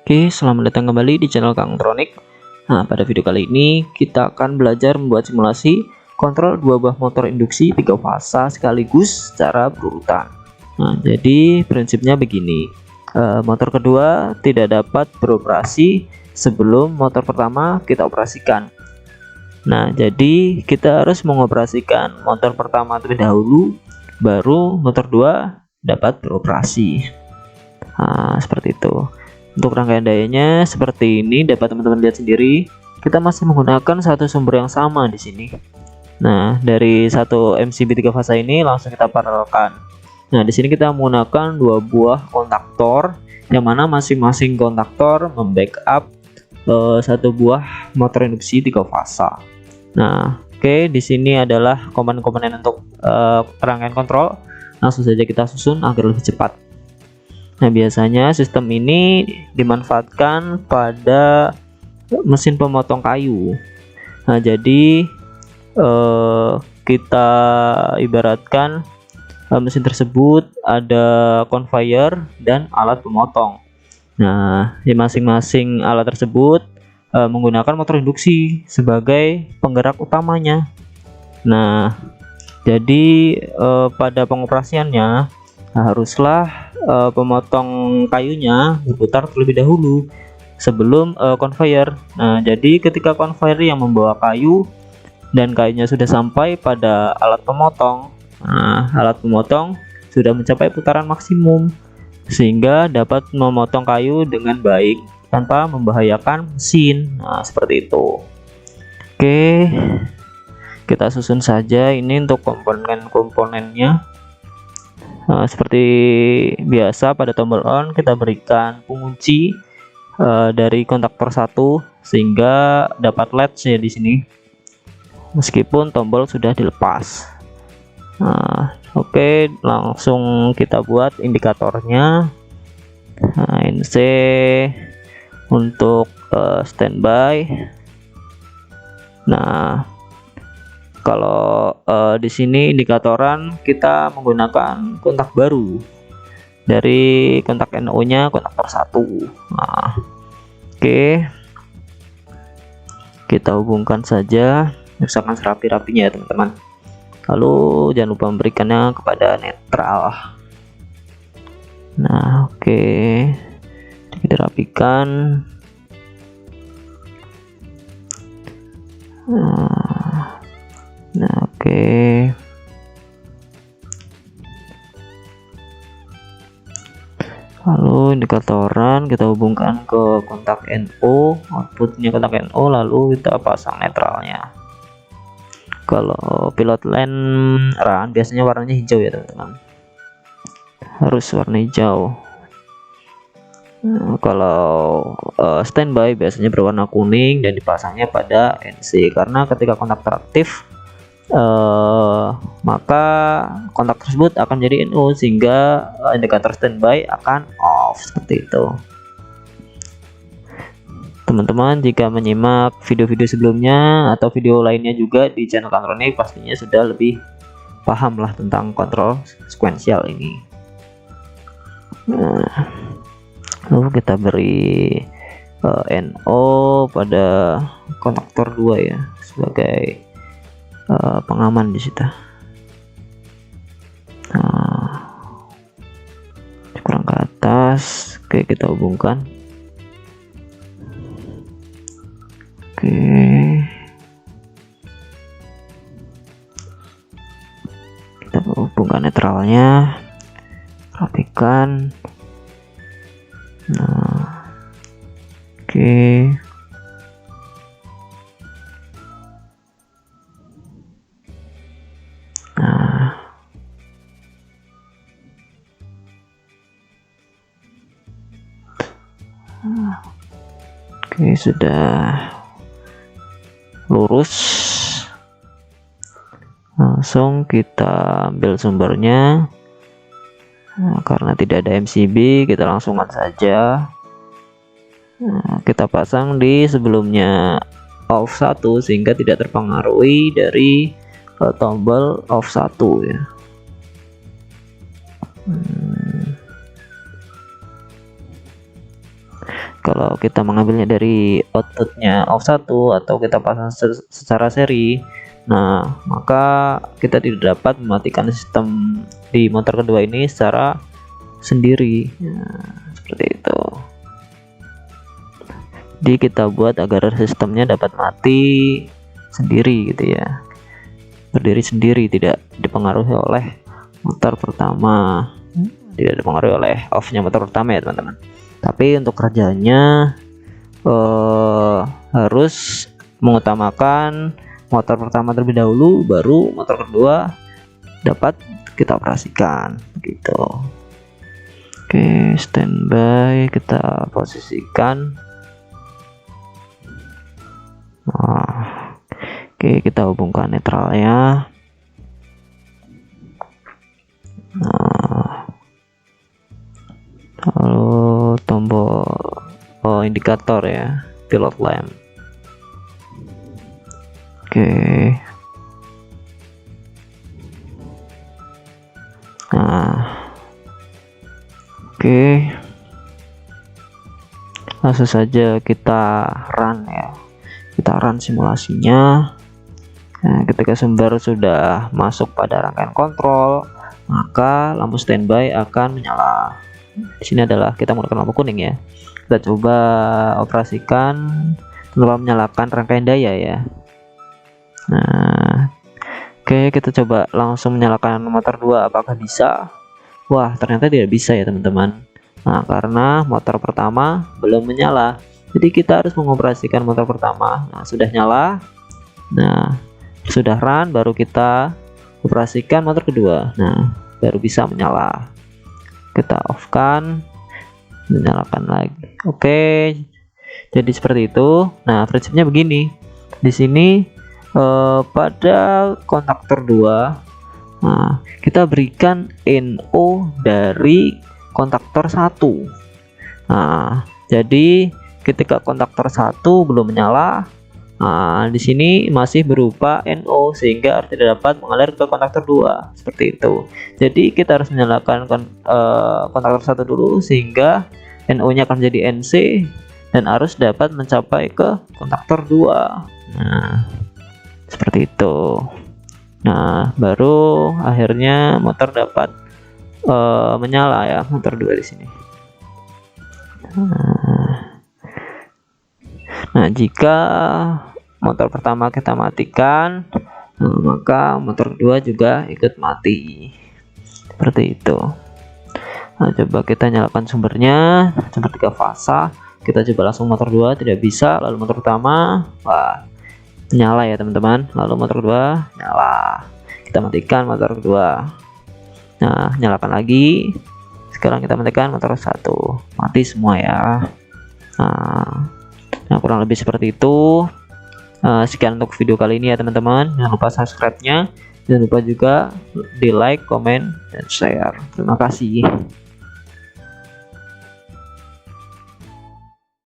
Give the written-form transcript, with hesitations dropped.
Oke, selamat datang kembali di channel Kang Tronik. Nah, pada video kali ini kita akan belajar membuat simulasi kontrol dua buah motor induksi 3 fasa sekaligus secara berurutan. Nah, jadi prinsipnya begini. Motor kedua tidak dapat beroperasi sebelum motor pertama kita operasikan. Nah, jadi kita harus mengoperasikan motor pertama terlebih dahulu, baru motor 2 dapat beroperasi. Nah, seperti itu. Untuk rangkaian dayanya seperti ini, dapat teman-teman lihat sendiri. Kita masih menggunakan satu sumber yang sama di sini. Nah, dari satu MCB 3 fasa ini langsung kita paralelkan. Nah, di sini kita menggunakan dua buah kontaktor, yang mana masing-masing kontaktor membackup satu buah motor induksi 3 fasa. Nah, oke, di sini adalah komponen-komponen untuk rangkaian kontrol. Langsung saja kita susun agar lebih cepat. Nah, biasanya sistem ini dimanfaatkan pada mesin pemotong kayu. Nah, jadi kita ibaratkan mesin tersebut ada conveyor dan alat pemotong. Nah, di masing-masing alat tersebut menggunakan motor induksi sebagai penggerak utamanya. Nah, jadi pada pengoperasiannya haruslah pemotong kayunya berputar terlebih dahulu sebelum conveyor. Nah, jadi ketika conveyor yang membawa kayu dan kayunya sudah sampai pada alat pemotong, alat pemotong sudah mencapai putaran maksimum sehingga dapat memotong kayu dengan baik tanpa membahayakan mesin. Nah, seperti itu. Oke, kita susun saja ini untuk komponen-komponennya. Seperti biasa pada tombol on kita berikan pengunci dari kontaktor 1 sehingga dapat latch ya di sini meskipun tombol sudah dilepas. Oke, langsung kita buat indikatornya. NC untuk standby. Nah, kalau di sini indikatoran kita menggunakan kontak baru dari kontak NO-nya kontaktor 1. Nah, oke, kita hubungkan saja, usahakan serapi-rapinya ya teman-teman. Lalu jangan lupa memberikannya kepada netral. Nah, oke, kita rapikan. Nah, oke. Lalu indikatoran kita hubungkan ke kontak NO, outputnya kontak NO, lalu kita pasang netralnya. Kalau pilot lamp run biasanya warnanya hijau ya teman-teman, harus warna hijau. Nah, kalau standby biasanya berwarna kuning dan dipasangnya pada NC, karena ketika kontaktor aktif maka kontak tersebut akan jadi NO sehingga indikator standby akan off, seperti itu. Teman-teman jika menyimak video-video sebelumnya atau video lainnya juga di channel Kang Tronik pastinya sudah lebih paham lah tentang kontrol sekuensial ini. Nah, lalu kita beri NO pada kontaktor 2 ya sebagai pengaman di situ. Kurang ke atas. Oke, kita hubungkan. Oke, kita hubungkan netralnya, rapikan. Nah, oke. Oke, sudah lurus. Langsung kita ambil sumbernya. Nah, karena tidak ada MCB kita langsungkan saja. Nah, kita pasang di sebelumnya off 1 sehingga tidak terpengaruhi dari tombol off 1 ya. kalau kita mengambilnya dari outputnya off 1 atau kita pasang secara seri, nah maka kita tidak dapat mematikan sistem di motor kedua ini secara sendiri. Nah, seperti itu. Jadi kita buat agar sistemnya dapat mati sendiri gitu ya, berdiri sendiri, tidak dipengaruhi oleh motor pertama, tidak dipengaruhi oleh off-nya motor pertama ya teman-teman. Tapi untuk kerjanya harus mengutamakan motor pertama terlebih dahulu, baru motor kedua dapat kita operasikan gitu. Oke, standby, kita posisikan. Nah, oke, kita hubungkan netralnya. Nah, lalu tombol indikator ya, pilot lamp. Oke. Nah, oke, langsung saja kita run ya, kita run simulasinya. Nah, ketika sumber sudah masuk pada rangkaian kontrol, maka lampu standby akan menyala. Di sini adalah kita menggunakan lampu kuning ya. Kita coba operasikan tanpa menyalakan rangkaian daya ya. Nah, oke, kita coba langsung menyalakan motor 2, apakah bisa? Wah, ternyata tidak bisa ya teman-teman. Nah, karena motor pertama belum menyala, jadi kita harus mengoperasikan motor pertama. Nah, sudah nyala, nah sudah run, baru kita operasikan motor kedua. Nah, baru bisa menyala. Kita off kan, menyalakan lagi. Oke, jadi seperti itu. Nah, prinsipnya begini. Di sini pada kontaktor 2, nah, kita berikan NO dari kontaktor 1. Nah, jadi ketika kontaktor 1 belum menyala, nah, di sini masih berupa NO sehingga tidak dapat mengalir ke kontaktor 2, seperti itu. Jadi kita harus menyalakan kontaktor 1 dulu sehingga NO-nya akan menjadi NC dan arus dapat mencapai ke kontaktor 2. Nah, seperti itu. Nah, baru akhirnya motor dapat menyala ya, motor 2 di sini. Nah, jika motor pertama kita matikan, maka motor kedua juga ikut mati. Seperti itu. Nah, coba kita nyalakan sumbernya, sumber 3 fasa. Kita coba langsung motor 2, tidak bisa. Lalu motor pertama, wah, nyala ya teman-teman. Lalu motor kedua nyala. Kita matikan motor kedua. Nah, nyalakan lagi. Sekarang kita matikan motor 1, mati semua ya. Nah, kurang lebih seperti itu. Sekian untuk video kali ini ya teman-teman. Jangan lupa subscribe-nya, jangan lupa juga di like, komen, dan share. Terima kasih.